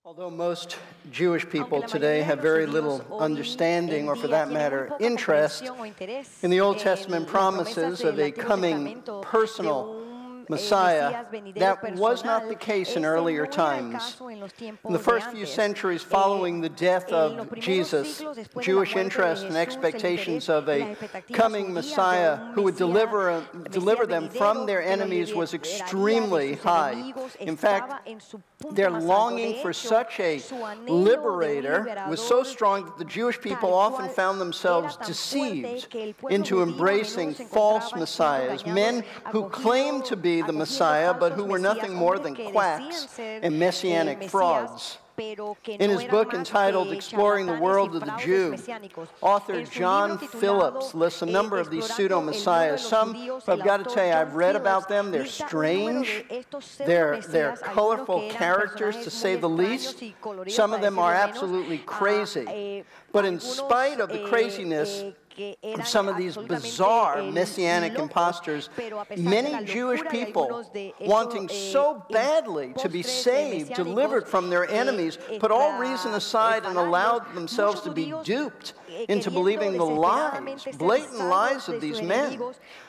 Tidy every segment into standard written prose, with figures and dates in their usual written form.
Although most Jewish people today have very little understanding, or for that matter, interest in the Old Testament promises of a coming personal Messiah, that was not the case in earlier times. In the first few centuries following the death of Jesus, Jewish interest and expectations of a coming Messiah who would deliver them from their enemies was extremely high. In fact, their longing for such a liberator was so strong that the Jewish people often found themselves deceived into embracing false messiahs, men who claimed to be the Messiah, but who were nothing more than quacks and messianic frauds. In his book entitled Exploring the World of the Jew, author John Phillips lists a number of these pseudo-messiahs. Some, I've got to tell you, I've read about them. They're strange. They're colorful characters, to say the least. Some of them are absolutely crazy. But in spite of the craziness of some of these bizarre messianic imposters, many Jewish people, wanting so badly to be saved, delivered from their enemies, put all reason aside and allowed themselves to be duped into believing the lies, blatant lies of these men.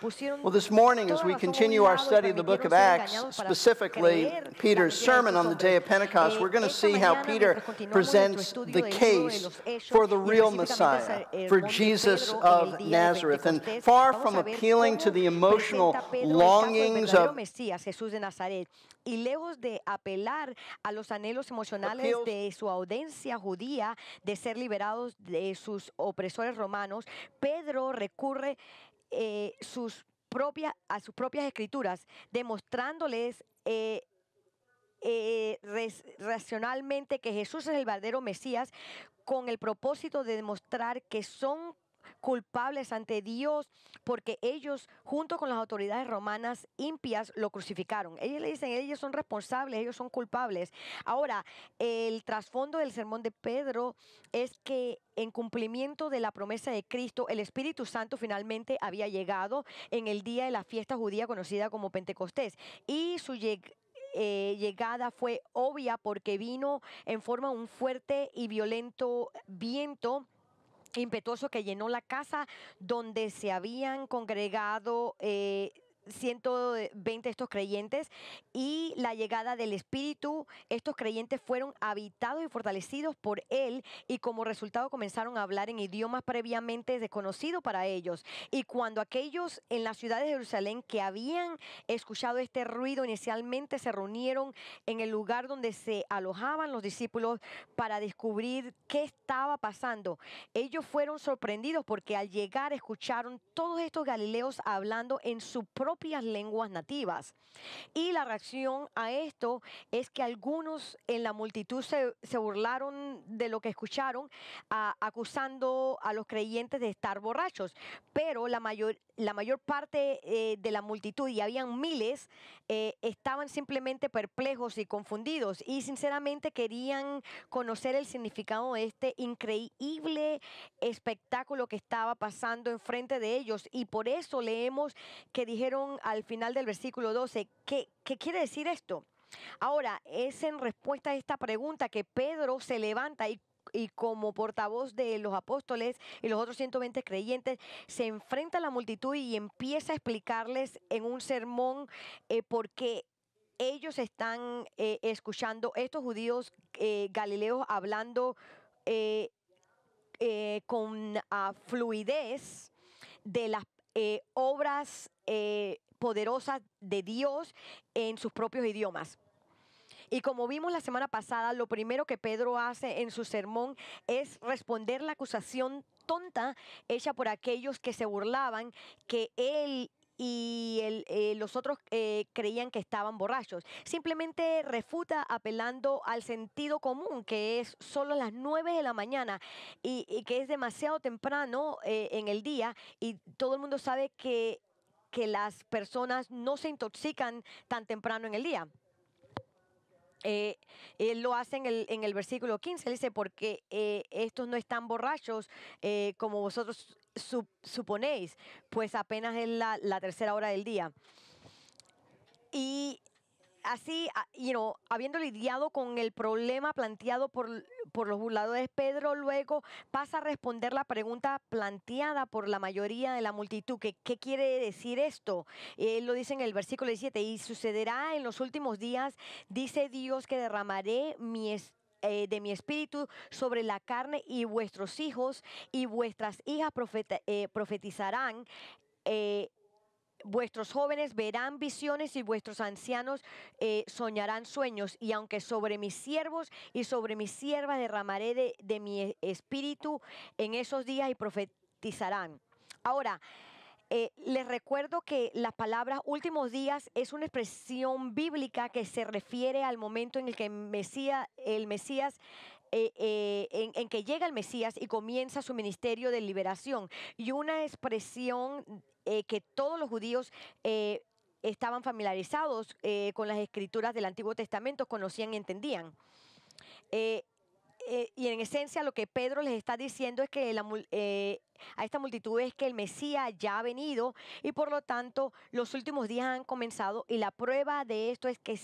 Well, this morning, as we continue our study of the book of Acts, specifically Peter's sermon on the day of Pentecost, we're going to see how Peter presents the case for the real Messiah, for Jesus of Nazareth. And far from appealing to the emotional longings of y lejos de apelar a los anhelos emocionales de su audiencia judía de ser liberados de sus opresores romanos, Pedro recurre a sus propias escrituras, demostrándoles racionalmente que Jesús es el verdadero Mesías, con el propósito de demostrar que son culpables ante Dios, porque ellos, junto con las autoridades romanas impias, lo crucificaron. Ellos le dicen, ellos son responsables, ellos son culpables. Ahora, el trasfondo del sermón de Pedro es que en cumplimiento de la promesa de Cristo, el Espíritu Santo finalmente había llegado en el día de la fiesta judía conocida como Pentecostés, y su llegada fue obvia porque vino en forma de un fuerte y violento viento impetuoso que llenó la casa donde se habían congregado 120 estos creyentes, y la llegada del Espíritu, estos creyentes fueron habitados y fortalecidos por él, y como resultado comenzaron a hablar en idiomas previamente desconocidos para ellos. Y cuando aquellos en la ciudad de Jerusalén que habían escuchado este ruido inicialmente se reunieron en el lugar donde se alojaban los discípulos para descubrir qué estaba pasando, ellos fueron sorprendidos porque al llegar escucharon todos estos galileos hablando en su propias lenguas nativas. Y la reacción a esto es que algunos en la multitud se burlaron de lo que escucharon, acusando a los creyentes de estar borrachos. Pero la mayor parte de la multitud, y habían miles, estaban simplemente perplejos y confundidos, y sinceramente querían conocer el significado de este increíble espectáculo que estaba pasando enfrente de ellos. Y por eso leemos que dijeron al final del versículo 12, ¿qué quiere decir esto? Ahora, es en respuesta a esta pregunta que Pedro se levanta y como portavoz de los apóstoles y los otros 120 creyentes, se enfrenta a la multitud y empieza a explicarles en un sermón por qué ellos están escuchando estos judíos galileos hablando con fluidez de las obras poderosas de Dios en sus propios idiomas. Y como vimos la semana pasada, lo primero que Pedro hace en su sermón es responder la acusación tonta hecha por aquellos que se burlaban que él y los otros creían que estaban borrachos. Simplemente refuta apelando al sentido común, que es solo las 9 de la mañana y que es demasiado temprano en el día, y todo el mundo sabe que las personas no se intoxican tan temprano en el día. Él lo hace en el versículo 15, él dice, porque estos no están borrachos como vosotros suponéis, pues apenas es la tercera hora del día. Y así, habiendo lidiado con el problema planteado por los burladores, Pedro luego pasa a responder la pregunta planteada por la mayoría de la multitud. ¿Qué quiere decir esto? Él lo dice en el versículo 17, y sucederá en los últimos días, dice Dios, que derramaré de mi espíritu sobre la carne, y vuestros hijos y vuestras hijas profetizarán. Vuestros jóvenes verán visiones y vuestros ancianos soñarán sueños. Y aunque sobre mis siervos y sobre mis siervas derramaré de mi espíritu en esos días, y profetizarán. Ahora, les recuerdo que las palabras últimos días es una expresión bíblica que se refiere al momento en el que el Mesías en que llega el Mesías y comienza su ministerio de liberación. Y una expresión que todos los judíos estaban familiarizados con las escrituras del Antiguo Testamento, conocían y entendían. Y en esencia lo que Pedro les está diciendo es que a esta multitud es que el Mesías ya ha venido, y por lo tanto los últimos días han comenzado, y la prueba de esto es que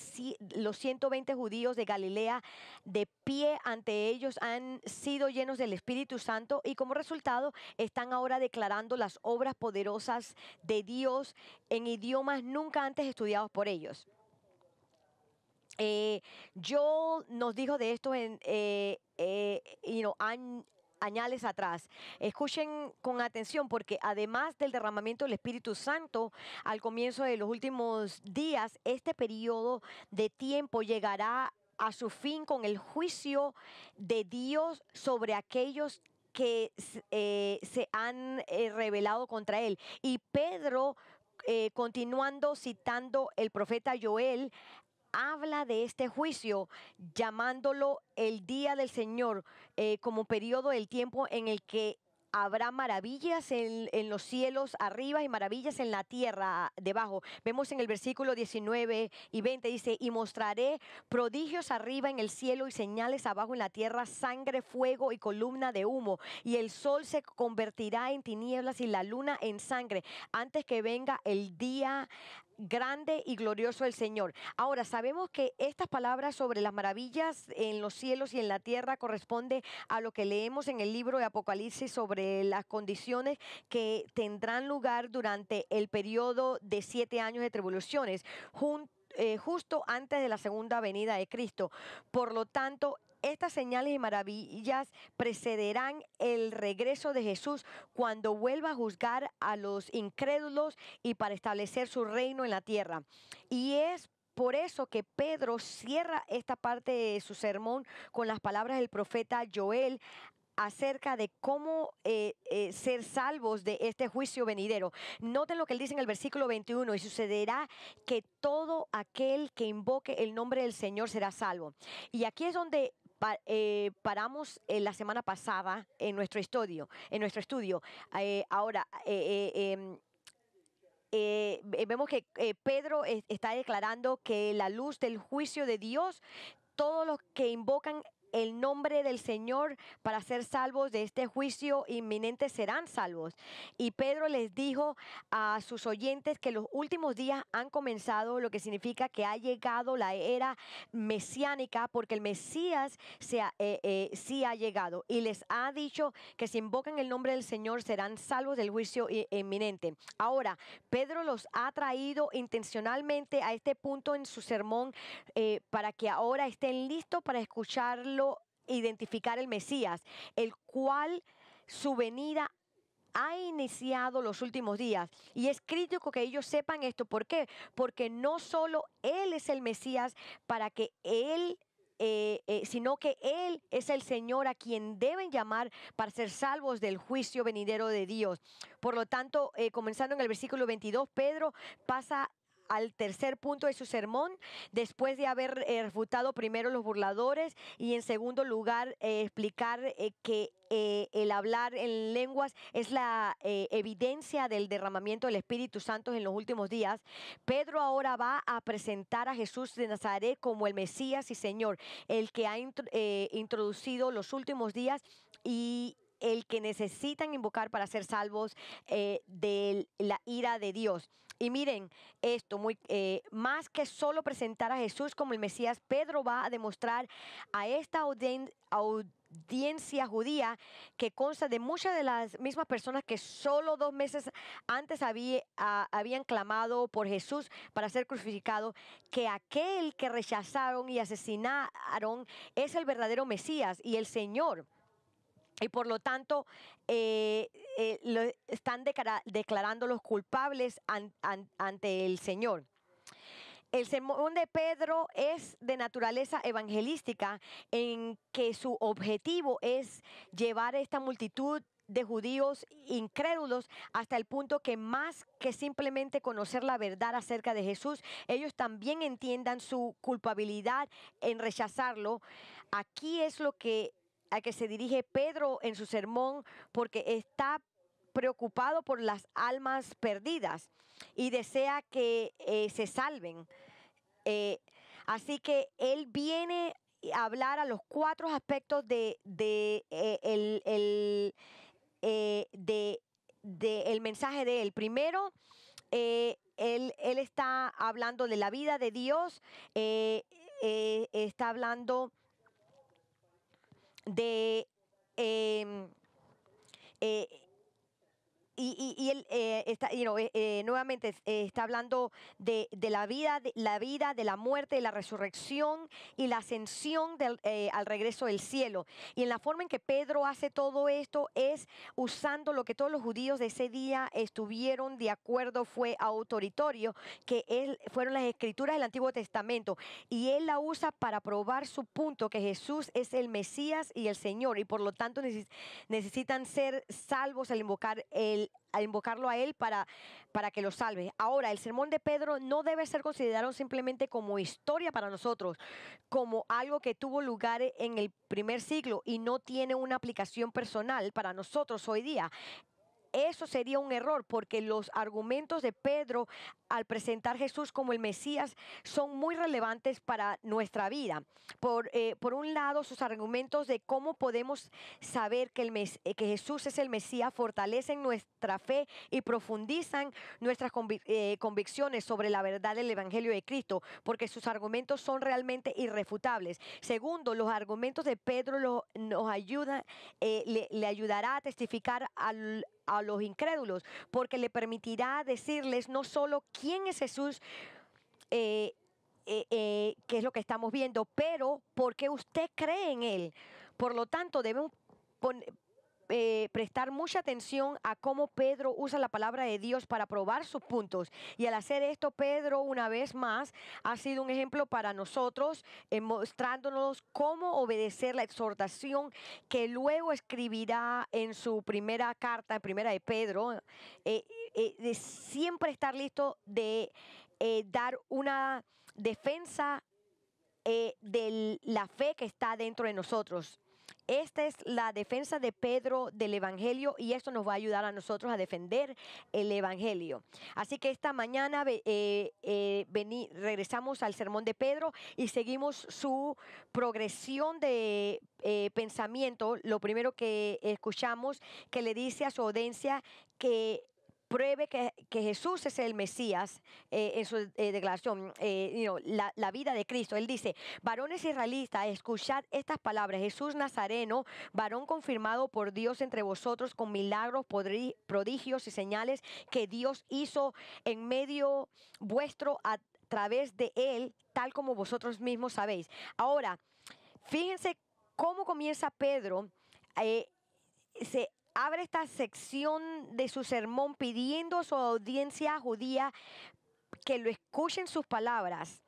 los 120 judíos de Galilea de pie ante ellos han sido llenos del Espíritu Santo, y como resultado están ahora declarando las obras poderosas de Dios en idiomas nunca antes estudiados por ellos. Yo nos dijo de esto años atrás. Escuchen con atención, porque además del derramamiento del Espíritu Santo al comienzo de los últimos días, este periodo de tiempo llegará a su fin con el juicio de Dios sobre aquellos que se han rebelado contra él. Y Pedro, continuando citando el profeta Joel, habla de este juicio, llamándolo el día del Señor, como periodo del tiempo en el que habrá maravillas en los cielos arriba y maravillas en la tierra debajo. Vemos en el versículo 19 y 20, dice: y mostraré prodigios arriba en el cielo y señales abajo en la tierra, sangre, fuego y columna de humo, y el sol se convertirá en tinieblas y la luna en sangre, antes que venga el día grande y glorioso del Señor. Ahora, sabemos que estas palabras sobre las maravillas en los cielos y en la tierra corresponde a lo que leemos en el libro de Apocalipsis sobre las condiciones que tendrán lugar durante el periodo de 7 años de tribulaciones, justo antes de la segunda venida de Cristo. Por lo tanto, estas señales y maravillas precederán el regreso de Jesús, cuando vuelva a juzgar a los incrédulos y para establecer su reino en la tierra. Y es por eso que Pedro cierra esta parte de su sermón con las palabras del profeta Joel acerca de cómo ser salvos de este juicio venidero. Noten lo que él dice en el versículo 21: y sucederá que todo aquel que invoque el nombre del Señor será salvo. Y aquí es donde paramos la semana pasada en nuestro estudio. Ahora, vemos que Pedro está declarando que la luz del juicio de Dios, todos los que invocan el nombre del Señor para ser salvos de este juicio inminente serán salvos. Y Pedro les dijo a sus oyentes que los últimos días han comenzado, lo que significa que ha llegado la era mesiánica, porque el Mesías sí ha llegado, y les ha dicho que si invocan el nombre del Señor serán salvos del juicio inminente. Ahora, Pedro los ha traído intencionalmente a este punto en su sermón para que ahora estén listos para escucharlo, identificar el Mesías, el cual su venida ha iniciado los últimos días. Y es crítico que ellos sepan esto. ¿Por qué? Porque no solo Él es el Mesías para que Él sino que Él es el Señor a quien deben llamar para ser salvos del juicio venidero de Dios. Por lo tanto, comenzando en el versículo 22, Pedro pasa al tercer punto de su sermón, después de haber refutado primero los burladores y en segundo lugar explicar que el hablar en lenguas es la evidencia del derramamiento del Espíritu Santo en los últimos días. Pedro ahora va a presentar a Jesús de Nazaret como el Mesías y Señor, el que ha introducido los últimos días y el que necesitan invocar para ser salvos de la ira de Dios. Y miren esto, más que solo presentar a Jesús como el Mesías, Pedro va a demostrar a esta audiencia judía, que consta de muchas de las mismas personas que solo 2 meses antes habían clamado por Jesús para ser crucificado, que aquel que rechazaron y asesinaron es el verdadero Mesías y el Señor. Y por lo tanto, están declarando los culpables ante el Señor. El sermón de Pedro es de naturaleza evangelística, en que su objetivo es llevar a esta multitud de judíos incrédulos hasta el punto que, más que simplemente conocer la verdad acerca de Jesús, ellos también entiendan su culpabilidad en rechazarlo. Aquí es a que se dirige Pedro en su sermón, porque está preocupado por las almas perdidas y desea que se salven. Así que él viene a hablar a los 4 aspectos el mensaje de él. Primero, él está hablando de la vida de Dios, está hablando de eh, y él está, nuevamente está hablando de la vida, de la muerte, de la resurrección y la ascensión al regreso del cielo. Y en la forma en que Pedro hace todo esto es usando lo que todos los judíos de ese día estuvieron de acuerdo, fue autoritario, que fueron las escrituras del Antiguo Testamento. Y él la usa para probar su punto, que Jesús es el Mesías y el Señor, y por lo tanto necesitan ser salvos al invocarlo a él para que lo salve. Ahora, el sermón de Pedro no debe ser considerado simplemente como historia para nosotros, como algo que tuvo lugar en el primer siglo y no tiene una aplicación personal para nosotros hoy día. Eso sería un error, porque los argumentos de Pedro al presentar a Jesús como el Mesías son muy relevantes para nuestra vida. Por un lado, sus argumentos de cómo podemos saber que Jesús es el Mesías fortalecen nuestra fe y profundizan nuestras convicciones sobre la verdad del Evangelio de Cristo, porque sus argumentos son realmente irrefutables. Segundo, los argumentos de Pedro nos ayudan, le ayudará a testificar a los incrédulos, porque le permitirá decirles no solo quién es Jesús, que es lo que estamos viendo, pero por qué usted cree en él. Por lo tanto, debemos prestar mucha atención a cómo Pedro usa la palabra de Dios para probar sus puntos. Y al hacer esto, Pedro, una vez más, ha sido un ejemplo para nosotros, mostrándonos cómo obedecer la exhortación que luego escribirá en su primera carta, en primera de Pedro, de siempre estar listo de dar una defensa de la fe que está dentro de nosotros. Esta es la defensa de Pedro del Evangelio, y esto nos va a ayudar a nosotros a defender el Evangelio. Así que esta mañana regresamos al sermón de Pedro y seguimos su progresión de pensamiento. Lo primero que escuchamos, que le dice a su audiencia que pruebe que Jesús es el Mesías, en su declaración, la vida de Cristo. Él dice: varones israelitas, escuchad estas palabras. Jesús Nazareno, varón confirmado por Dios entre vosotros con milagros, prodigios y señales que Dios hizo en medio vuestro a través de él, tal como vosotros mismos sabéis. Ahora, fíjense cómo comienza Pedro. Se abre esta sección de su sermón pidiendo a su audiencia judía que lo escuchen sus palabras.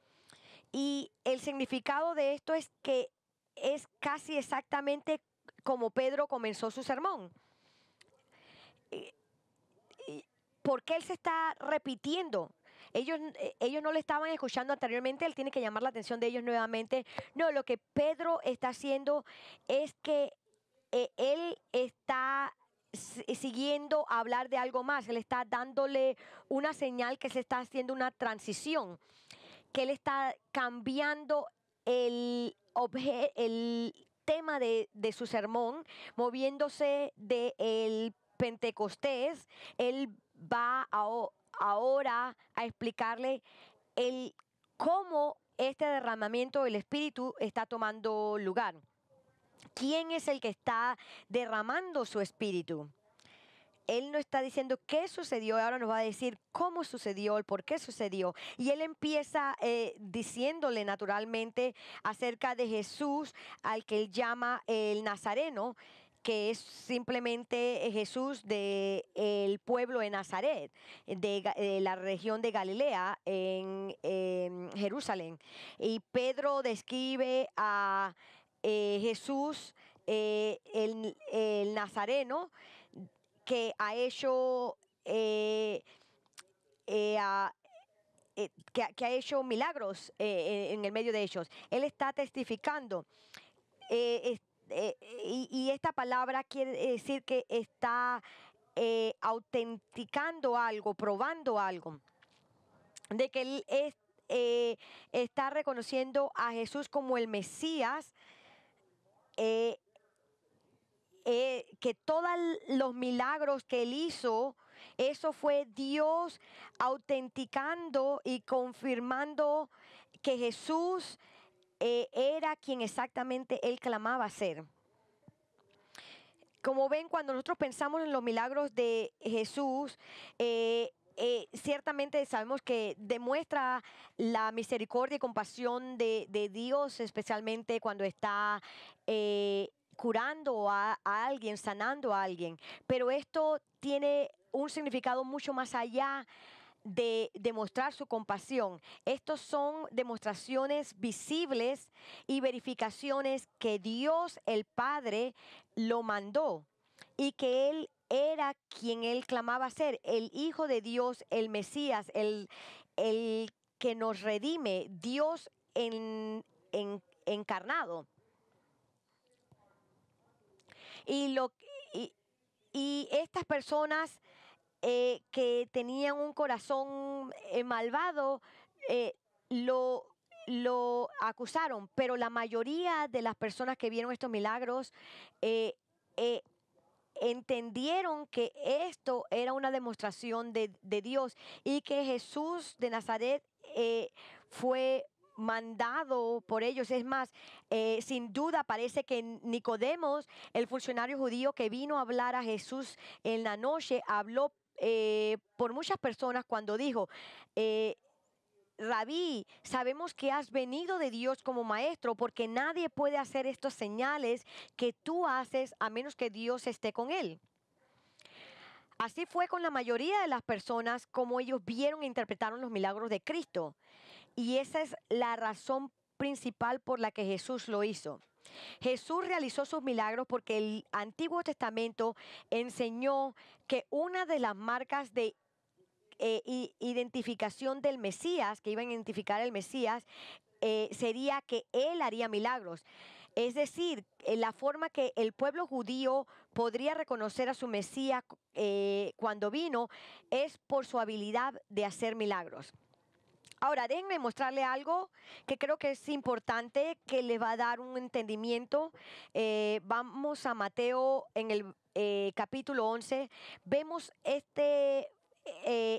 Y el significado de esto es que es casi exactamente como Pedro comenzó su sermón. ¿Por qué él se está repitiendo? Ellos no le estaban escuchando anteriormente, él tiene que llamar la atención de ellos nuevamente. No, lo que Pedro está haciendo es que él está siguiendo a hablar de algo más. Él está dándole una señal que se está haciendo una transición, que él está cambiando el tema de su sermón, moviéndose del Pentecostés. Él va ahora a explicarle cómo este derramamiento del Espíritu está tomando lugar. ¿Quién es el que está derramando su Espíritu? Él no está diciendo qué sucedió, ahora nos va a decir cómo sucedió, el por qué sucedió. Y él empieza diciéndole naturalmente acerca de Jesús, al que él llama el Nazareno, que es simplemente Jesús del pueblo de Nazaret, de la región de Galilea, en Jerusalén. Y Pedro describe a Jesús, el Nazareno, que ha hecho que ha hecho milagros en el medio de ellos. Él está testificando. Y esta palabra quiere decir que está autenticando algo, probando algo, de que él está reconociendo a Jesús como el Mesías, que todos los milagros que él hizo, eso fue Dios autenticando y confirmando que Jesús era quien exactamente él clamaba ser. Como ven, cuando nosotros pensamos en los milagros de Jesús, ciertamente sabemos que demuestra la misericordia y compasión de Dios, especialmente cuando está curando a alguien, sanando a alguien. Pero esto tiene un significado mucho más allá de demostrar su compasión. Estos son demostraciones visibles y verificaciones que Dios el Padre lo mandó y que Él era quien Él clamaba ser, el Hijo de Dios, el Mesías, el que nos redime, Dios encarnado. Y estas personas que tenían un corazón malvado, lo acusaron, pero la mayoría de las personas que vieron estos milagros entendieron que esto era una demostración de Dios y que Jesús de Nazaret fue mandado por ellos. Es más, sin duda parece que Nicodemos, el funcionario judío que vino a hablar a Jesús en la noche, habló por muchas personas cuando dijo: Rabí, sabemos que has venido de Dios como maestro, porque nadie puede hacer estas señales que tú haces a menos que Dios esté con él. Así fue con la mayoría de las personas como ellos vieron e interpretaron los milagros de Cristo. Y esa es la razón principal por la que Jesús lo hizo. Jesús realizó sus milagros porque el Antiguo Testamento enseñó que una de las marcas de identificación del Mesías, que iban a identificar al Mesías, sería que él haría milagros. Es decir, la forma que el pueblo judío podría reconocer a su Mesías cuando vino es por su habilidad de hacer milagros. Ahora, déjenme mostrarle algo que creo que es importante, que les va a dar un entendimiento. Vamos a Mateo en el capítulo 11. Vemos este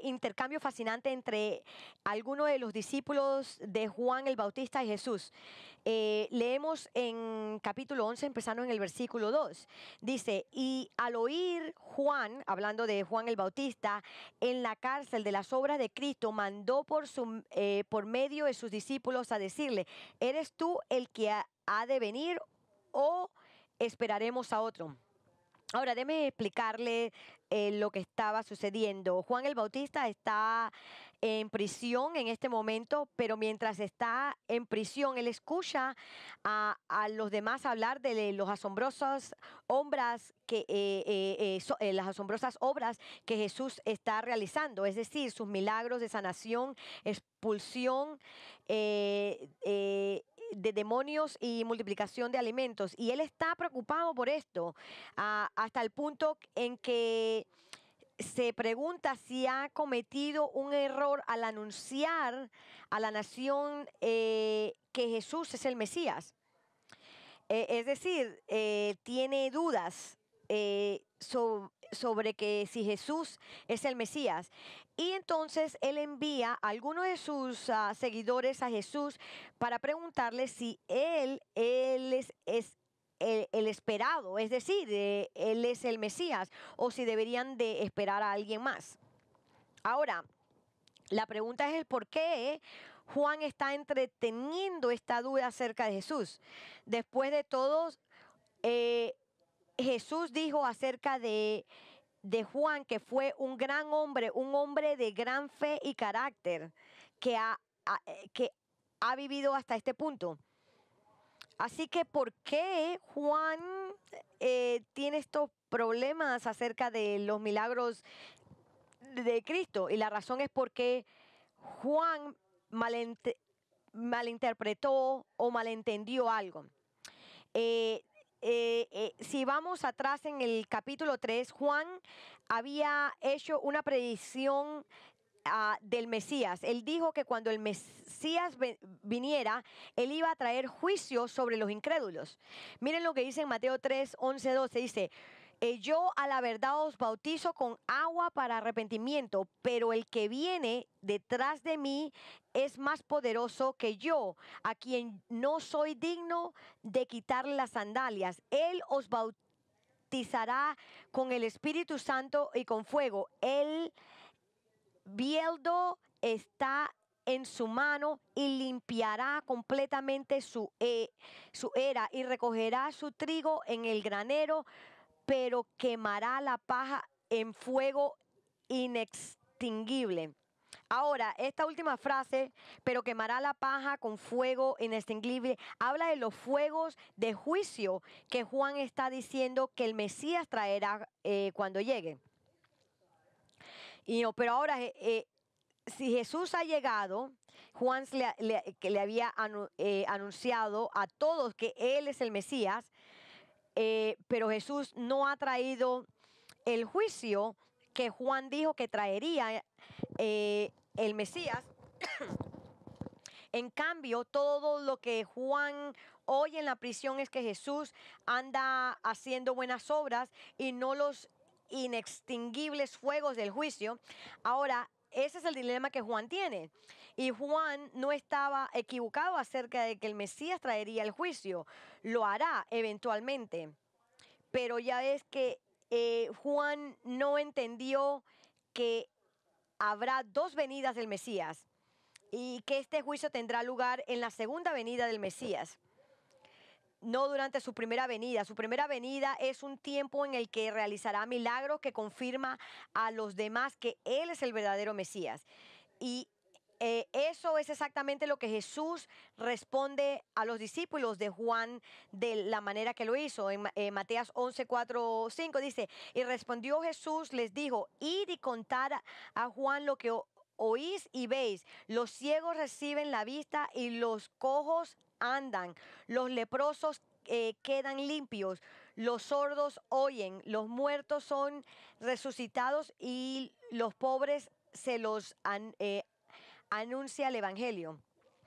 intercambio fascinante entre algunos de los discípulos de Juan el Bautista y Jesús. Leemos en capítulo 11, empezando en el versículo 2. Dice: y al oír Juan, hablando de Juan el Bautista, en la cárcel de las obras de Cristo, mandó por medio de sus discípulos a decirle: ¿eres tú el que ha de venir o esperaremos a otro? Ahora, déjeme explicarle lo que estaba sucediendo. Juan el Bautista está en prisión en este momento, pero mientras está en prisión, él escucha a los demás hablar de las asombrosas obras las asombrosas obras que Jesús está realizando, es decir, sus milagros de sanación, expulsión de demonios y multiplicación de alimentos. Y él está preocupado por esto, hasta el punto en que se pregunta si ha cometido un error al anunciar a la nación que Jesús es el Mesías. Es decir, tiene dudas sobre que si Jesús es el Mesías. Y entonces él envía a algunos de sus seguidores a Jesús para preguntarle si él es el esperado, es decir, él es el Mesías, o si deberían de esperar a alguien más. Ahora, la pregunta es el por qué Juan está entreteniendo esta duda acerca de Jesús. Después de todo, Jesús dijo acerca de Juan que fue un gran hombre, un hombre de gran fe y carácter que ha vivido hasta este punto. Así que, ¿por qué Juan tiene estos problemas acerca de los milagros de Cristo? Y la razón es porque Juan malinterpretó o malentendió algo. Si vamos atrás en el capítulo 3, Juan había hecho una predicción del Mesías. Él dijo que cuando el Mesías viniera, él iba a traer juicio sobre los incrédulos. Miren lo que dice en Mateo 3, 11, 12. Dice: yo a la verdad os bautizo con agua para arrepentimiento, pero el que viene detrás de mí es más poderoso que yo, a quien no soy digno de quitarle las sandalias. Él os bautizará con el Espíritu Santo y con fuego. El bieldo está en su mano y limpiará completamente su era y recogerá su trigo en el granero, pero quemará la paja en fuego inextinguible. Ahora, esta última frase, pero quemará la paja con fuego inextinguible, habla de los fuegos de juicio que Juan está diciendo que el Mesías traerá cuando llegue. Pero ahora, si Jesús ha llegado, Juan que le había anunciado a todos que Él es el Mesías, pero Jesús no ha traído el juicio que Juan dijo que traería el Mesías. En cambio, todo lo que Juan oye en la prisión es que Jesús anda haciendo buenas obras y no los inextinguibles fuegos del juicio. Ahora, ese es el dilema que Juan tiene. Y Juan no estaba equivocado acerca de que el Mesías traería el juicio. Lo hará eventualmente. Pero ya es que Juan no entendió que habrá dos venidas del Mesías y que este juicio tendrá lugar en la segunda venida del Mesías, no durante su primera venida. Su primera venida es un tiempo en el que realizará milagros que confirma a los demás que Él es el verdadero Mesías. Y eso es exactamente lo que Jesús responde a los discípulos de Juan de la manera que lo hizo. En Mateos 11, 4, 5 dice: y respondió Jesús, les dijo: id y contad a Juan lo que oís y veis. Los ciegos reciben la vista y los cojos andan. Los leprosos quedan limpios. Los sordos oyen. Los muertos son resucitados y los pobres se los anuncia el Evangelio.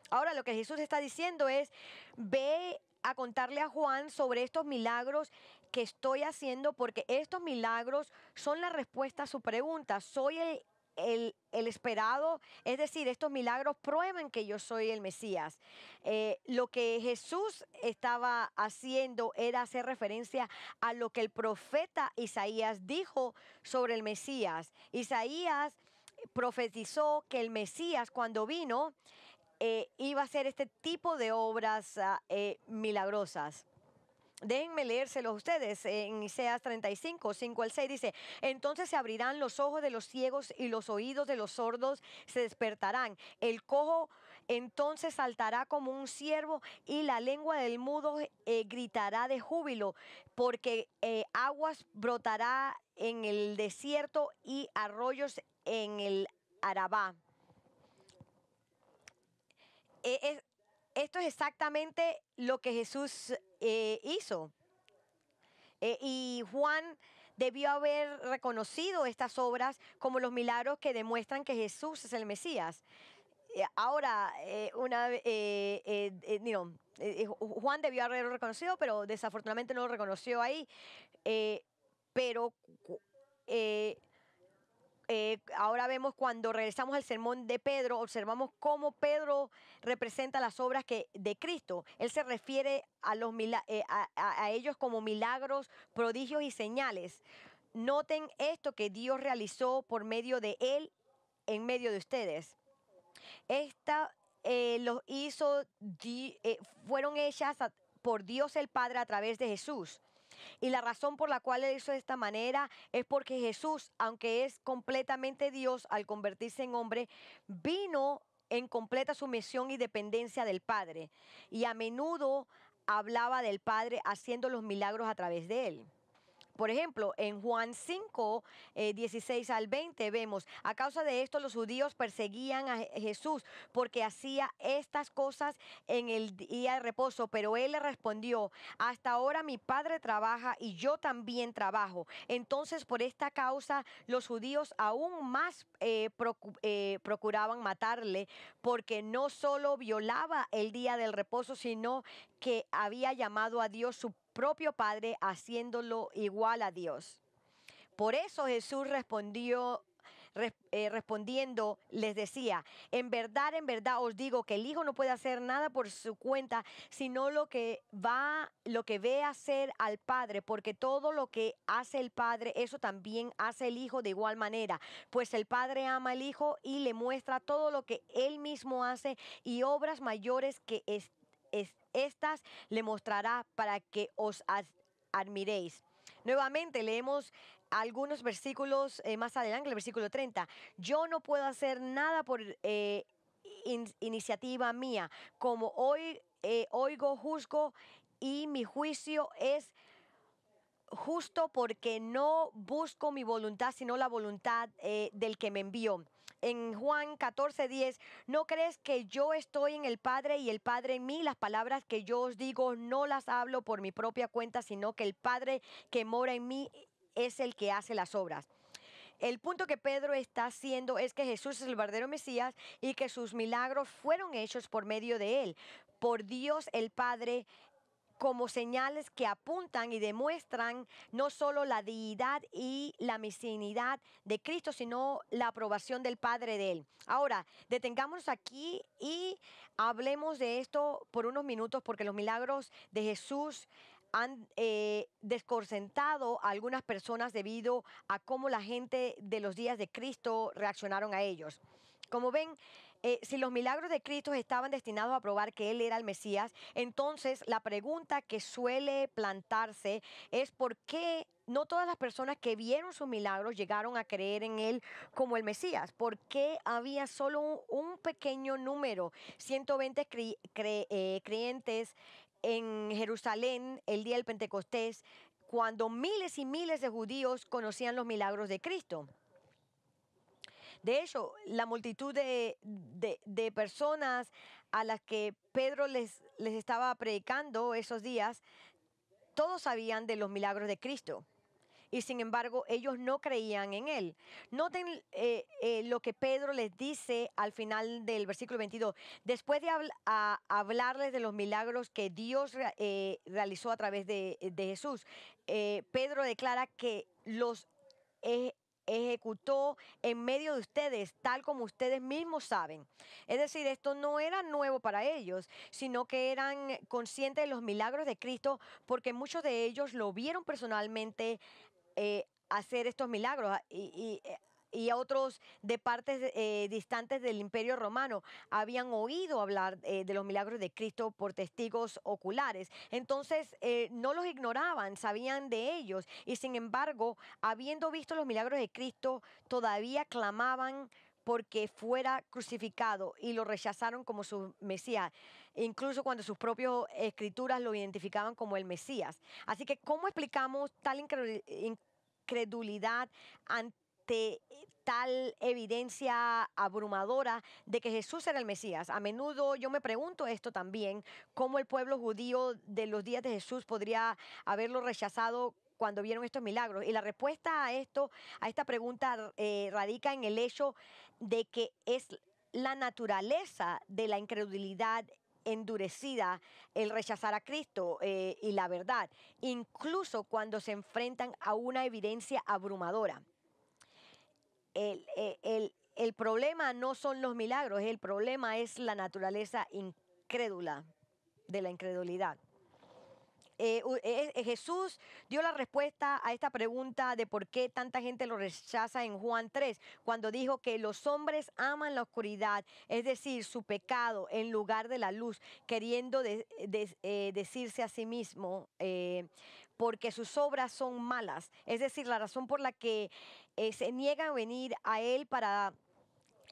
Ahora lo que Jesús está diciendo es: ve a contarle a Juan sobre estos milagros que estoy haciendo, porque estos milagros son la respuesta a su pregunta. Soy el esperado, es decir, estos milagros prueban que yo soy el Mesías. Lo que Jesús estaba haciendo era hacer referencia a lo que el profeta Isaías dijo sobre el Mesías. Isaías profetizó que el Mesías, cuando vino, iba a hacer este tipo de obras milagrosas. Déjenme leérselos a ustedes. En Isaías 35, 5 al 6 dice: entonces se abrirán los ojos de los ciegos y los oídos de los sordos se despertarán. El cojo entonces saltará como un ciervo y la lengua del mudo gritará de júbilo, porque aguas brotará en el desierto y arroyos en el Arabá. Esto es exactamente lo que Jesús hizo. Y Juan debió haber reconocido estas obras como los milagros que demuestran que Jesús es el Mesías. Ahora, Juan debió haberlo reconocido, pero desafortunadamente no lo reconoció ahí. Pero ahora vemos cuando regresamos al sermón de Pedro, observamos cómo Pedro representa las obras de Cristo. Él se refiere a ellos como milagros, prodigios y señales. Noten esto que Dios realizó por medio de él en medio de ustedes. Los hizo, fueron hechas por Dios el Padre a través de Jesús. Y la razón por la cual él hizo de esta manera es porque Jesús, aunque es completamente Dios, al convertirse en hombre, vino en completa sumisión y dependencia del Padre. Y a menudo hablaba del Padre haciendo los milagros a través de él. Por ejemplo, en Juan 5, 16 al 20 vemos, a causa de esto los judíos perseguían a Jesús porque hacía estas cosas en el día de reposo, pero él le respondió, hasta ahora mi padre trabaja y yo también trabajo. Entonces por esta causa los judíos aún más procuraban matarle, porque no solo violaba el día del reposo, sino que había llamado a Dios su propio Padre, haciéndolo igual a Dios. Por eso Jesús respondiendo les decía, en verdad os digo que el Hijo no puede hacer nada por su cuenta, sino lo que ve hacer al Padre, porque todo lo que hace el Padre, eso también hace el Hijo de igual manera, pues el Padre ama al Hijo y le muestra todo lo que él mismo hace, y obras mayores que estas le mostrará para que os admiréis. Nuevamente leemos algunos versículos más adelante, el versículo 30. Yo no puedo hacer nada por iniciativa mía. Como hoy oigo, juzgo, y mi juicio es justo porque no busco mi voluntad, sino la voluntad del que me envió. En Juan 14:10, ¿no crees que yo estoy en el Padre y el Padre en mí? Las palabras que yo os digo no las hablo por mi propia cuenta, sino que el Padre que mora en mí es el que hace las obras. El punto que Pedro está haciendo es que Jesús es el verdadero Mesías y que sus milagros fueron hechos por medio de él, por Dios el Padre, como señales que apuntan y demuestran no solo la deidad y la mesianidad de Cristo, sino la aprobación del Padre de él. Ahora, detengámonos aquí y hablemos de esto por unos minutos, porque los milagros de Jesús han desconcertado a algunas personas debido a cómo la gente de los días de Cristo reaccionaron a ellos. Como ven, si los milagros de Cristo estaban destinados a probar que Él era el Mesías, entonces la pregunta que suele plantarse es ¿por qué no todas las personas que vieron sus milagros llegaron a creer en Él como el Mesías? ¿Por qué había solo un pequeño número, 120 creyentes en Jerusalén el día del Pentecostés, cuando miles y miles de judíos conocían los milagros de Cristo? De hecho, la multitud de personas a las que Pedro les estaba predicando esos días, todos sabían de los milagros de Cristo. Y sin embargo, ellos no creían en él. Noten lo que Pedro les dice al final del versículo 22. Después de hablarles de los milagros que Dios realizó a través de Jesús, Pedro declara que los ejecutó en medio de ustedes, tal como ustedes mismos saben. Es decir, esto no era nuevo para ellos, sino que eran conscientes de los milagros de Cristo, porque muchos de ellos lo vieron personalmente hacer estos milagros, y a otros de partes distantes del Imperio Romano habían oído hablar de los milagros de Cristo por testigos oculares. Entonces no los ignoraban, sabían de ellos, y sin embargo, habiendo visto los milagros de Cristo, todavía clamaban porque fuera crucificado, y lo rechazaron como su Mesías, incluso cuando sus propias escrituras lo identificaban como el Mesías. Así que, ¿cómo explicamos tal incredulidad ante tal evidencia abrumadora de que Jesús era el Mesías? A menudo yo me pregunto esto también, cómo el pueblo judío de los días de Jesús podría haberlo rechazado cuando vieron estos milagros. Y la respuesta a esta pregunta radica en el hecho de que es la naturaleza de la incredulidad endurecida el rechazar a Cristo y la verdad, incluso cuando se enfrentan a una evidencia abrumadora. el problema no son los milagros, el problema es la naturaleza incrédula de la incredulidad. Jesús dio la respuesta a esta pregunta de por qué tanta gente lo rechaza en Juan 3, cuando dijo que los hombres aman la oscuridad, es decir, su pecado, en lugar de la luz, queriendo decirse a sí mismo, porque sus obras son malas. Es decir, la razón por la que se niegan a venir a Él para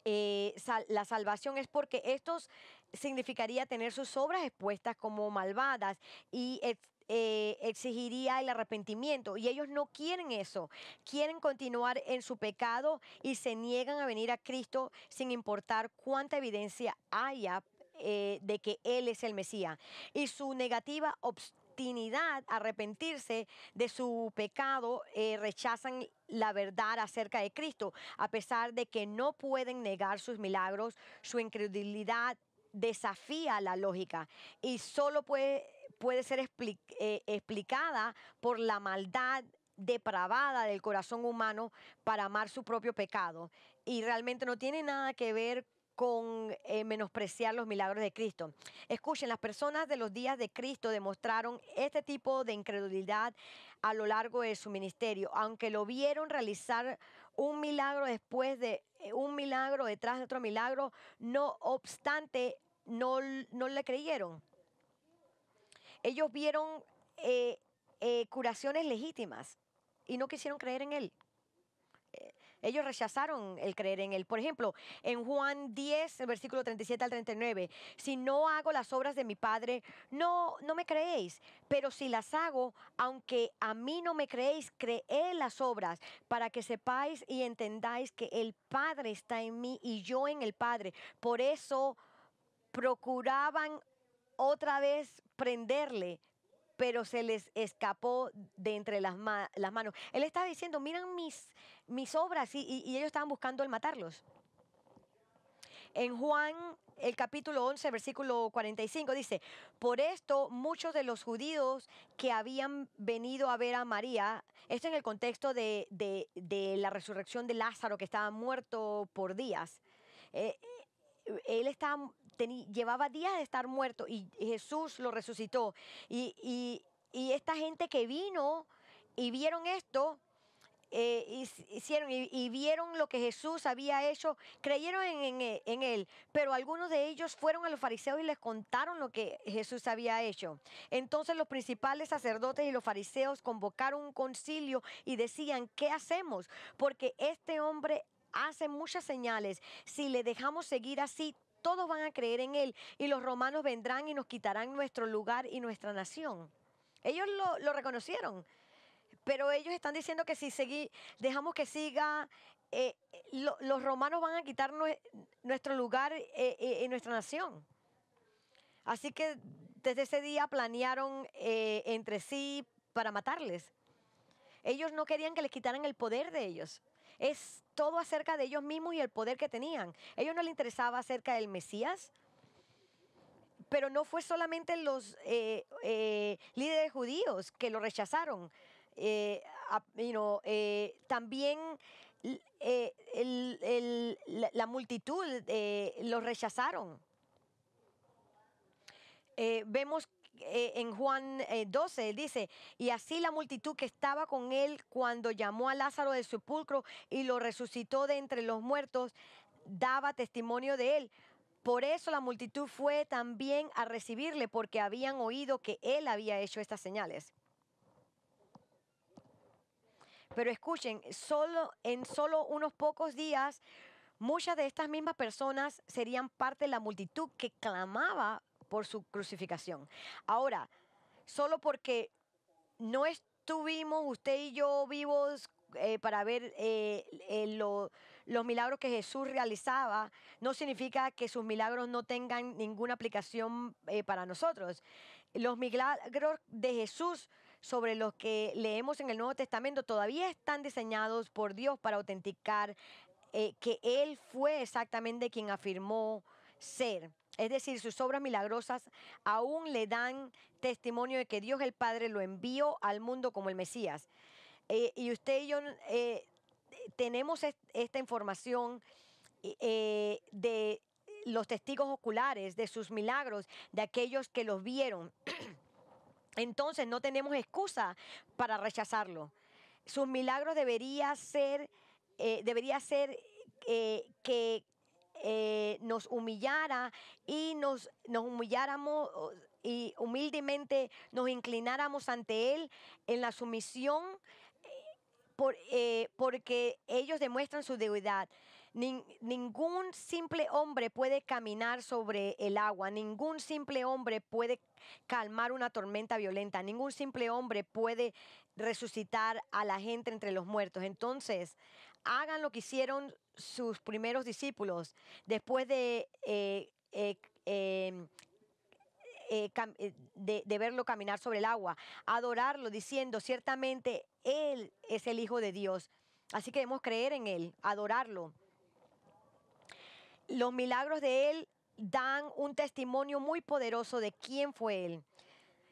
la salvación es porque estos significaría tener sus obras expuestas como malvadas y exigiría el arrepentimiento. Y ellos no quieren eso. Quieren continuar en su pecado y se niegan a venir a Cristo sin importar cuánta evidencia haya de que Él es el Mesías. Y su negativa obstinidad a arrepentirse de su pecado rechazan la verdad acerca de Cristo. A pesar de que no pueden negar sus milagros, su incredulidad desafía la lógica y solo puede ser explicada por la maldad depravada del corazón humano para amar su propio pecado, y realmente no tiene nada que ver con menospreciar los milagros de Cristo. Escuchen, las personas de los días de Cristo demostraron este tipo de incredulidad a lo largo de su ministerio, aunque lo vieron realizar un milagro después de un milagro detrás de otro milagro, no obstante, no le creyeron. Ellos vieron curaciones legítimas y no quisieron creer en Él. Ellos rechazaron el creer en Él. Por ejemplo, en Juan 10, el versículo 37 al 39, si no hago las obras de mi Padre, no me creéis. Pero si las hago, aunque a mí no me creéis, creed las obras, para que sepáis y entendáis que el Padre está en mí y yo en el Padre. Por eso procuraban otra vez prenderle, pero se les escapó de entre las manos. Él estaba diciendo, miran mis obras, y ellos estaban buscando el matarlos. En Juan, el capítulo 11, versículo 45, dice, por esto muchos de los judíos que habían venido a ver a María, esto en el contexto de la resurrección de Lázaro, que estaba muerto por días, él llevaba días de estar muerto y Jesús lo resucitó. Y esta gente que vino y vieron esto, hicieron y vieron lo que Jesús había hecho, creyeron en Él, pero algunos de ellos fueron a los fariseos y les contaron lo que Jesús había hecho. Entonces los principales sacerdotes y los fariseos convocaron un concilio y decían, ¿qué hacemos? Porque este hombre hace muchas señales. Si le dejamos seguir así, todos van a creer en Él y los romanos vendrán y nos quitarán nuestro lugar y nuestra nación. Ellos lo reconocieron, pero ellos están diciendo que si dejamos que siga, los romanos van a quitar nuestro lugar y nuestra nación. Así que desde ese día planearon entre sí para matarles. Ellos no querían que les quitaran el poder de ellos. Es todo acerca de ellos mismos y el poder que tenían. A ellos no les interesaba acerca del Mesías. Pero no fue solamente los líderes judíos que lo rechazaron. También la multitud los rechazaron. Vemos en Juan 12, dice, y así la multitud que estaba con él cuando llamó a Lázaro del sepulcro y lo resucitó de entre los muertos, daba testimonio de él. Por eso la multitud fue también a recibirle, porque habían oído que él había hecho estas señales. Pero escuchen, en solo unos pocos días, muchas de estas mismas personas serían parte de la multitud que clamaba por su crucificación. Ahora, solo porque no estuvimos usted y yo vivos para ver los milagros que Jesús realizaba, no significa que sus milagros no tengan ninguna aplicación para nosotros. Los milagros de Jesús sobre los que leemos en el Nuevo Testamento todavía están diseñados por Dios para autenticar que Él fue exactamente quien afirmó ser. Es decir, sus obras milagrosas aún le dan testimonio de que Dios el Padre lo envió al mundo como el Mesías. Y usted y yo tenemos esta información de los testigos oculares, de sus milagros, de aquellos que los vieron. Entonces no tenemos excusa para rechazarlo. Sus milagros debería ser que nos humillara y nos humilláramos y humildemente nos inclináramos ante Él en la sumisión, porque ellos demuestran su deidad. Ningún simple hombre puede caminar sobre el agua, ningún simple hombre puede calmar una tormenta violenta, ningún simple hombre puede resucitar a la gente entre los muertos. Entonces, hagan lo que hicieron sus primeros discípulos después de verlo caminar sobre el agua, adorarlo diciendo ciertamente Él es el Hijo de Dios. Así que debemos creer en Él, adorarlo. Los milagros de Él dan un testimonio muy poderoso de quién fue Él.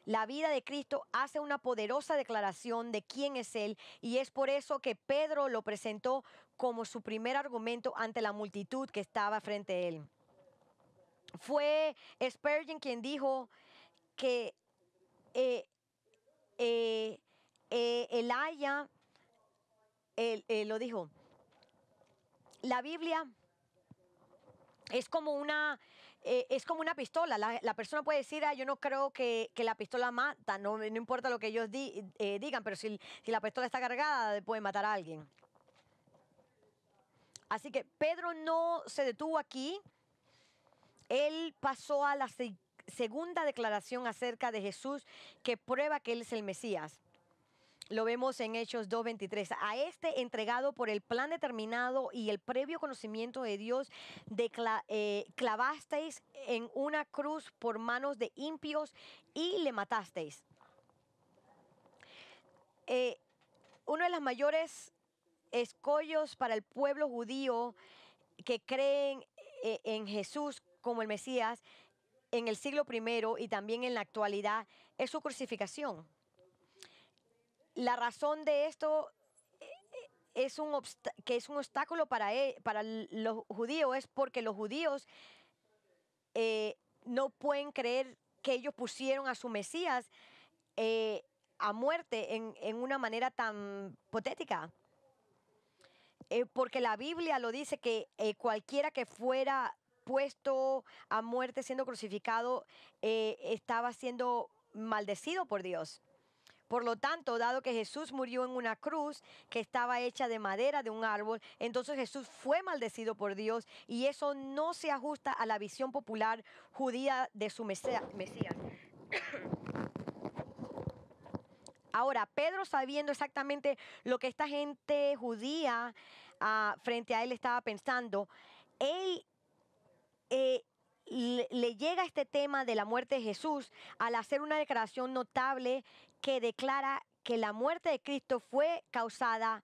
La vida de Cristo hace una poderosa declaración de quién es Él, y es por eso que Pedro lo presentó como su primer argumento ante la multitud que estaba frente a Él. Fue Spurgeon quien dijo que Elijah lo dijo, la Biblia es como una pistola. La persona puede decir, yo no creo que la pistola mata, no importa lo que ellos digan, pero si la pistola está cargada, puede matar a alguien. Así que Pedro no se detuvo aquí. Él pasó a la segunda declaración acerca de Jesús que prueba que Él es el Mesías. Lo vemos en Hechos 2:23. A este entregado por el plan determinado y el previo conocimiento de Dios, clavasteis en una cruz por manos de impíos y le matasteis. Uno de los mayores escollos para el pueblo judío que creen en Jesús como el Mesías en el siglo I y también en la actualidad es su crucificación. La razón de esto es que es un obstáculo para los judíos, es porque los judíos no pueden creer que ellos pusieron a su Mesías a muerte en una manera tan hipotética. Porque la Biblia lo dice que cualquiera que fuera puesto a muerte siendo crucificado estaba siendo maldecido por Dios. Por lo tanto, dado que Jesús murió en una cruz que estaba hecha de madera de un árbol, entonces Jesús fue maldecido por Dios, y eso no se ajusta a la visión popular judía de su Mesías. Ahora, Pedro, sabiendo exactamente lo que esta gente judía frente a él estaba pensando, él le llega este tema de la muerte de Jesús al hacer una declaración notable que declara que la muerte de Cristo fue causada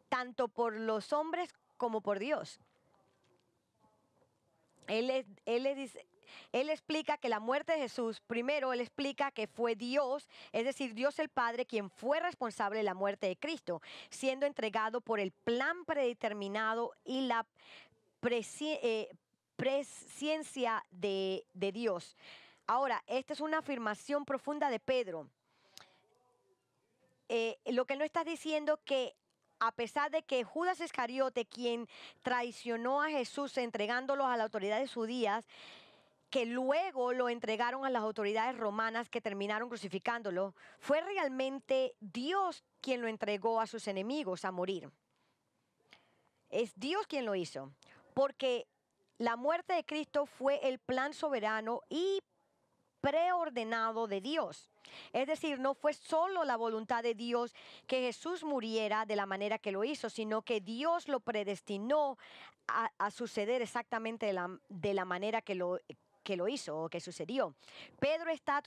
tanto por los hombres como por Dios. Él explica que la muerte de Jesús, primero él explica que fue Dios, es decir, Dios el Padre, quien fue responsable de la muerte de Cristo, siendo entregado por el plan predeterminado y la presciencia de Dios. Ahora, esta es una afirmación profunda de Pedro. Lo que él no está diciendo que a pesar de que Judas Iscariote, quien traicionó a Jesús entregándolo a las autoridades judías, que luego lo entregaron a las autoridades romanas que terminaron crucificándolo, fue realmente Dios quien lo entregó a sus enemigos a morir. Es Dios quien lo hizo, porque la muerte de Cristo fue el plan soberano y preordenado de Dios. Es decir, no fue solo la voluntad de Dios que Jesús muriera de la manera que lo hizo, sino que Dios lo predestinó a suceder exactamente de la manera que lo hizo o que sucedió. Pedro está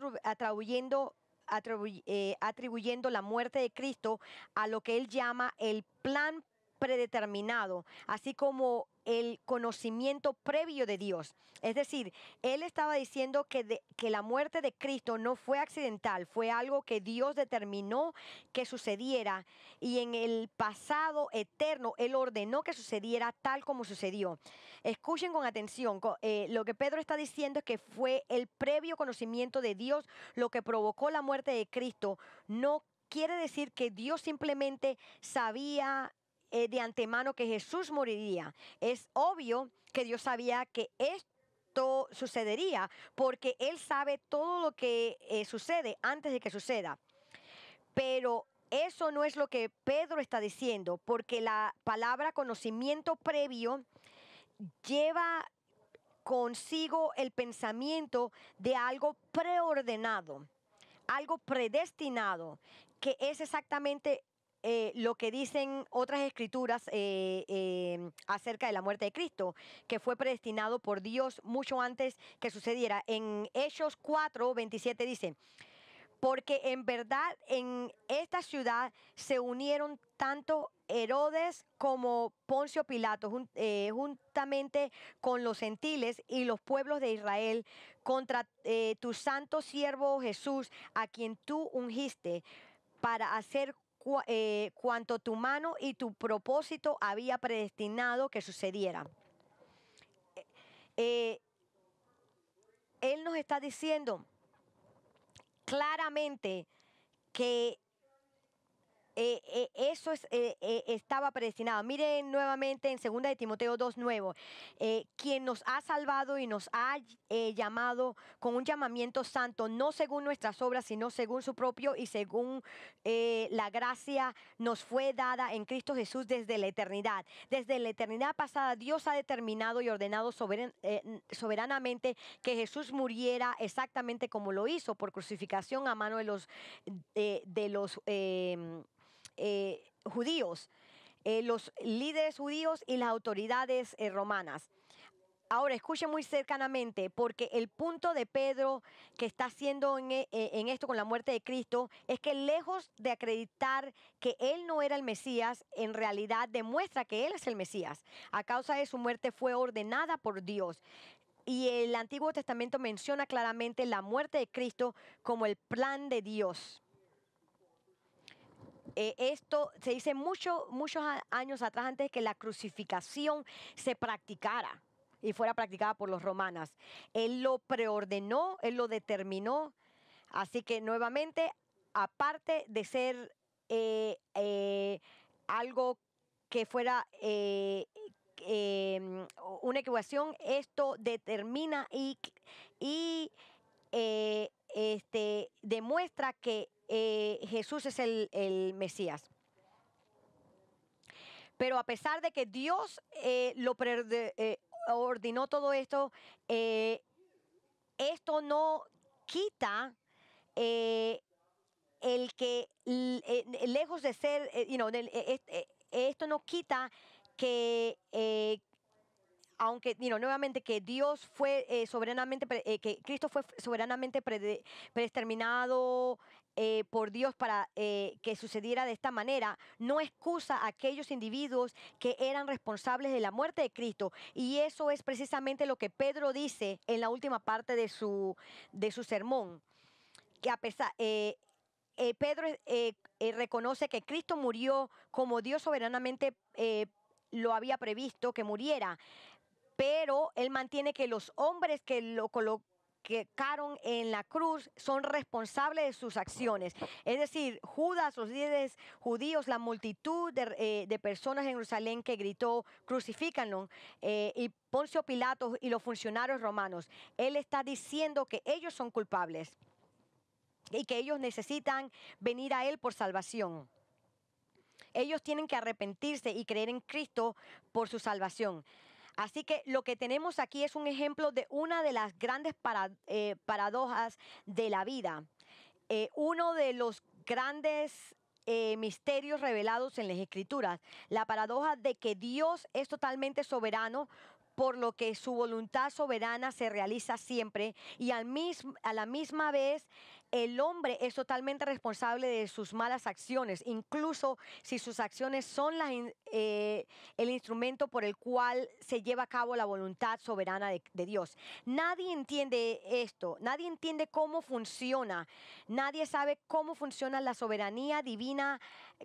atribuyendo la muerte de Cristo a lo que él llama el plan predeterminado, así como el conocimiento previo de Dios. Es decir, él estaba diciendo que la muerte de Cristo no fue accidental, fue algo que Dios determinó que sucediera, y en el pasado eterno él ordenó que sucediera tal como sucedió. Escuchen con atención, lo que Pedro está diciendo es que fue el previo conocimiento de Dios lo que provocó la muerte de Cristo. No quiere decir que Dios simplemente sabía de antemano que Jesús moriría. Es obvio que Dios sabía que esto sucedería, porque Él sabe todo lo que sucede antes de que suceda. Pero eso no es lo que Pedro está diciendo, porque la palabra conocimiento previo lleva consigo el pensamiento de algo preordenado, algo predestinado, que es exactamente lo que dicen otras escrituras acerca de la muerte de Cristo, que fue predestinado por Dios mucho antes que sucediera. En Hechos 4:27 dice: porque en verdad en esta ciudad se unieron tanto Herodes como Poncio Pilato, juntamente con los gentiles y los pueblos de Israel, contra tu santo siervo Jesús, a quien tú ungiste para hacer cuanto tu mano y tu propósito había predestinado que sucediera. Él nos está diciendo claramente que eso estaba predestinado. Miren nuevamente en 2 de Timoteo 2:9, quien nos ha salvado y nos ha llamado con un llamamiento santo, no según nuestras obras, sino según su propio y según la gracia nos fue dada en Cristo Jesús desde la eternidad. Desde la eternidad pasada, Dios ha determinado y ordenado soberanamente que Jesús muriera exactamente como lo hizo, por crucificación a mano de los judíos, los líderes judíos y las autoridades romanas. Ahora, escuchen muy cercanamente, porque el punto de Pedro que está haciendo en esto con la muerte de Cristo es que, lejos de acreditar que él no era el Mesías, en realidad demuestra que él es el Mesías. A causa de su muerte fue ordenada por Dios. Y el Antiguo Testamento menciona claramente la muerte de Cristo como el plan de Dios. Esto se dice muchos años atrás, antes de que la crucificación se practicara y fuera practicada por los romanos. Él lo preordenó, él lo determinó. Así que nuevamente, aparte de ser algo que fuera una equivocación, esto determina y demuestra que Jesús es el Mesías. Pero a pesar de que Dios ordenó todo esto, esto no quita el que, lejos de ser, esto no quita que aunque nuevamente que Dios fue soberanamente, que Cristo fue soberanamente predeterminado por Dios para que sucediera de esta manera, no excusa a aquellos individuos que eran responsables de la muerte de Cristo. Y eso es precisamente lo que Pedro dice en la última parte de su sermón, que a pesar... Pedro reconoce que Cristo murió como Dios soberanamente lo había previsto que muriera, pero él mantiene que los hombres que lo colocaron en la cruz son responsables de sus acciones. Es decir, Judas, los líderes judíos, la multitud de personas en Jerusalén que gritó, crucifícanlo, y Poncio Pilato y los funcionarios romanos. Él está diciendo que ellos son culpables y que ellos necesitan venir a él por salvación. Ellos tienen que arrepentirse y creer en Cristo por su salvación. Así que lo que tenemos aquí es un ejemplo de una de las grandes paradojas de la vida. Uno de los grandes misterios revelados en las Escrituras. La paradoja de que Dios es totalmente soberano por lo que su voluntad soberana se realiza siempre y a la misma vez el hombre es totalmente responsable de sus malas acciones, incluso si sus acciones son el instrumento por el cual se lleva a cabo la voluntad soberana de Dios. Nadie entiende esto, nadie entiende cómo funciona, nadie sabe cómo funciona la soberanía divina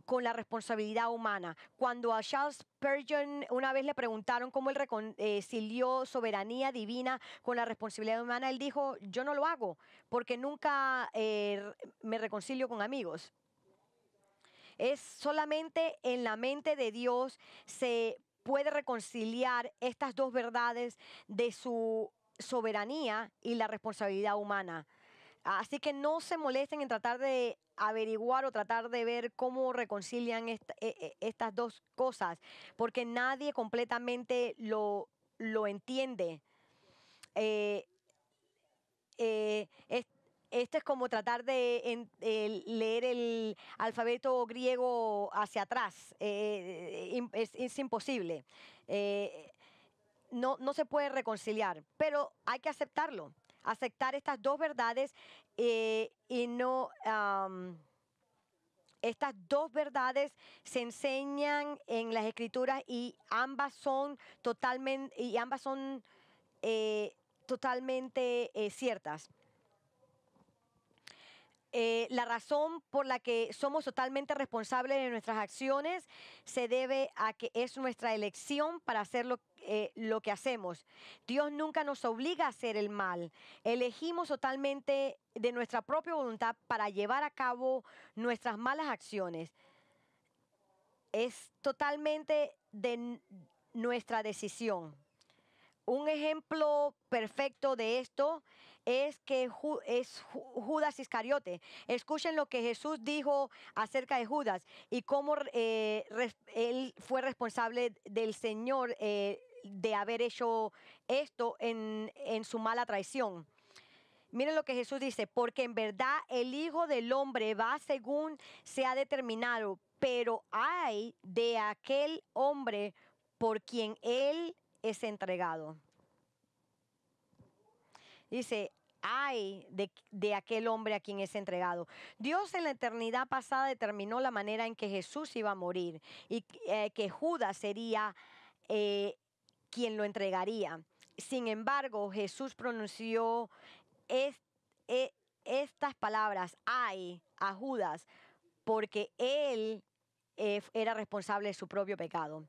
con la responsabilidad humana. Cuando a Charles Spurgeon una vez le preguntaron cómo él reconcilió soberanía divina con la responsabilidad humana, él dijo: yo no lo hago porque nunca me reconcilio con amigos. Es solamente en la mente de Dios se puede reconciliar estas dos verdades de su soberanía y la responsabilidad humana. Así que no se molesten en tratar de averiguar o tratar de ver cómo reconcilian estas dos cosas, porque nadie completamente lo entiende. Eh, esto es como tratar de leer el alfabeto griego hacia atrás. Es imposible. No se puede reconciliar, pero hay que aceptarlo. Aceptar estas dos verdades y no... estas dos verdades se enseñan en las Escrituras y ambas son totalmente ciertas. La razón por la que somos totalmente responsables de nuestras acciones se debe a que es nuestra elección para hacer lo que hacemos. Dios nunca nos obliga a hacer el mal. Elegimos totalmente de nuestra propia voluntad para llevar a cabo nuestras malas acciones. Es totalmente de nuestra decisión. Un ejemplo perfecto de esto es que es Judas Iscariote. Escuchen lo que Jesús dijo acerca de Judas y cómo él fue responsable del Señor de haber hecho esto en su mala traición. Miren lo que Jesús dice: porque en verdad el Hijo del Hombre va según se ha determinado, pero ay de aquel hombre por quien él es entregado. Dice: ay de aquel hombre a quien es entregado. Dios en la eternidad pasada determinó la manera en que Jesús iba a morir y que Judas sería quien lo entregaría. Sin embargo, Jesús pronunció estas palabras: ay a Judas, porque él era responsable de su propio pecado.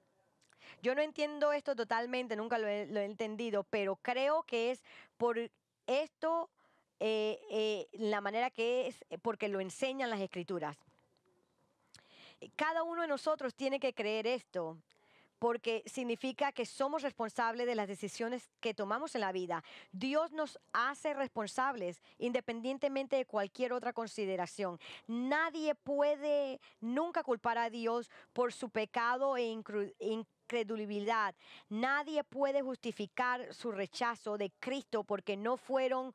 Yo no entiendo esto totalmente, nunca lo he entendido, pero creo que es por esto, la manera que es, porque lo enseñan las Escrituras. Cada uno de nosotros tiene que creer esto, porque significa que somos responsables de las decisiones que tomamos en la vida. Dios nos hace responsables independientemente de cualquier otra consideración. Nadie puede nunca culpar a Dios por su pecado e incredulidad. Nadie puede justificar su rechazo de Cristo porque no fueron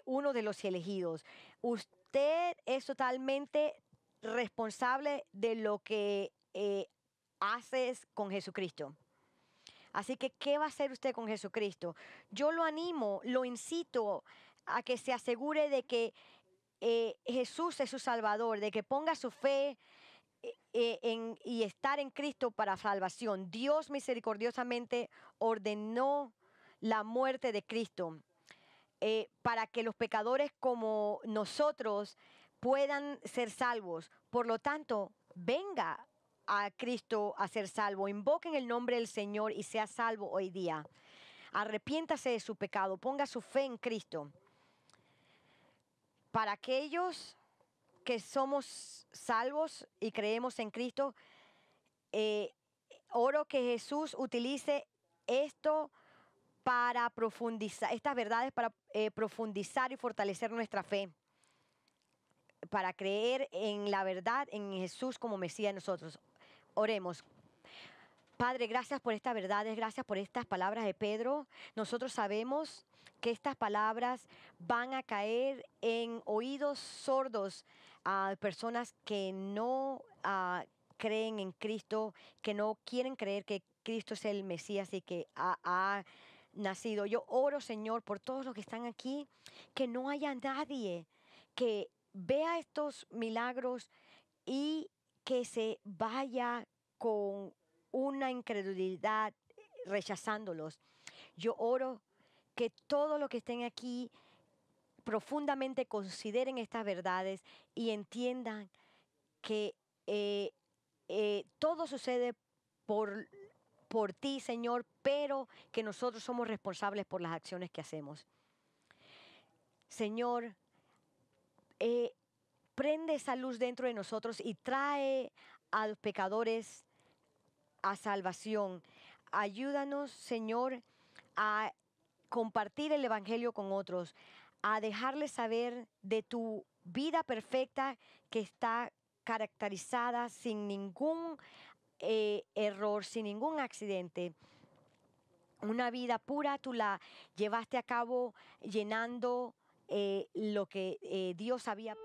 uno de los elegidos. Usted es totalmente responsable de lo que haces con Jesucristo. Así que, ¿qué va a hacer usted con Jesucristo? Yo lo animo, lo incito a que se asegure de que Jesús es su Salvador, de que ponga su fe y estar en Cristo para salvación. Dios misericordiosamente ordenó la muerte de Cristo para que los pecadores como nosotros puedan ser salvos. Por lo tanto, venga a Cristo a ser salvo. Invoquen el nombre del Señor y sea salvo hoy día. Arrepiéntase de su pecado, ponga su fe en Cristo. Para aquellos que somos salvos y creemos en Cristo, oro que Jesús utilice esto para profundizar, estas verdades para profundizar y fortalecer nuestra fe, para creer en la verdad, en Jesús como Mesías de nosotros. Oremos. Padre, gracias por estas verdades, gracias por estas palabras de Pedro. Nosotros sabemos que estas palabras van a caer en oídos sordos a personas que no creen en Cristo, que no quieren creer que Cristo es el Mesías y que ha nacido. Yo oro, Señor, por todos los que están aquí, que no haya nadie que vea estos milagros y que se vaya con una incredulidad rechazándolos. Yo oro que todos los que estén aquí profundamente consideren estas verdades y entiendan que todo sucede por ti, Señor, pero que nosotros somos responsables por las acciones que hacemos. Señor, prende esa luz dentro de nosotros y trae a los pecadores a salvación. Ayúdanos, Señor, a compartir el Evangelio con otros, a dejarles saber de tu vida perfecta que está caracterizada sin ningún error, sin ningún accidente. Una vida pura, tú la llevaste a cabo llenando lo que Dios había